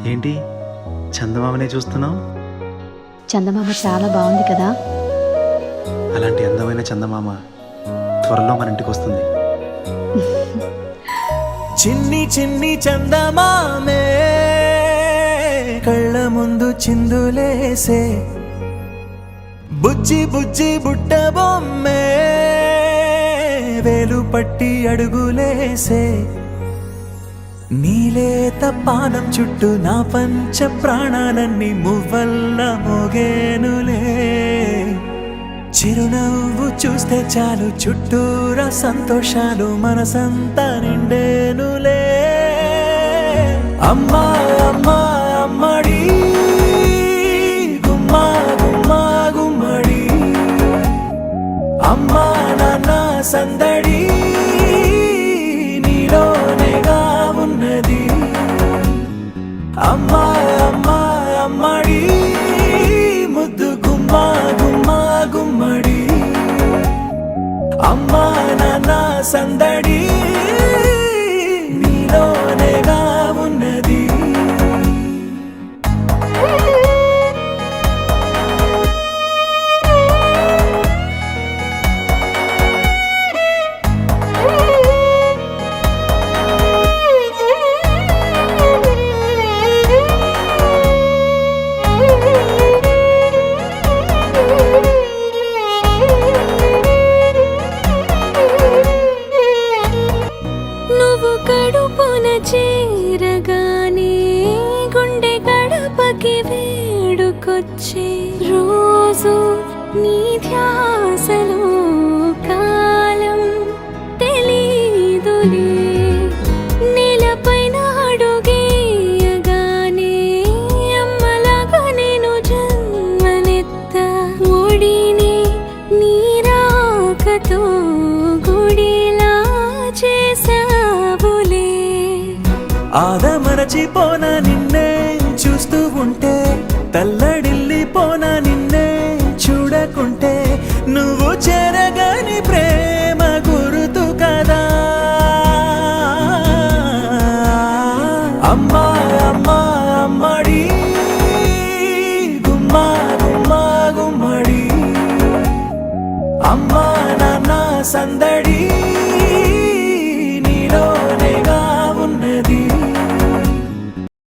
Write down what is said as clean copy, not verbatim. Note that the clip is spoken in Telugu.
ఏంటి చందమామనే చూస్తున్నావు? చందమామ చాలా బాగుంది కదా. అలాంటి అందమైన చందమామ త్వరలో మన ఇంటికి వస్తుంది. చిన్ని చిన్ని చందమామే కళ్ళ ముందు చిందులేసే, బుజ్జి బుజ్జి బుట్ట బొమ్మే వేలు పట్టి అడుగులేసే, నీలేత పానం చుట్టూ నా పంచ ప్రాణాలన్నీ మువ్వల్ల మోగేనులే. చిరునవ్వు చూస్తే చాలు చుట్టూరా సంతోషాలు మనసంతా నిండేనులే. అమ్మా అమ్మా అమ్మడి గుమ్మా గుమ్మా గుమ్మడి, అమ్మా నాన్న సందడి నీలోనేగా ఉన్నది. అమ్మా అమ్మా అమ్మడి ముద్దు గుమ్మా గుమ్మా గుమ్మడి, అమ్మా నాన్న సందడి నీలోనేగా ఉన్నది. నువ్వు కడుపున చేరగానే గుండె గడపకి వేడుకొచ్చే, రోజు నీ ధ్యాసలో కాలం తెలీదులే. నేలపైన అడుగేయగానే అమ్మలాగా నేను జన్మనెత్త, ఒడిని నీ రాకతో గుడిలా చేసావులే. ఆదమరచిపోన నిన్నే చూస్తూ ఉంటే, తల్లడిల్లిపోన నిన్నే చూడకుంటే, నువ్వు చెరగని ప్రేమ గురుతు కదా. అమ్మా అమ్మా అమ్మడి గుమ్మా గుమ్మా గుమ్మడి, అమ్మా నాన్న సంద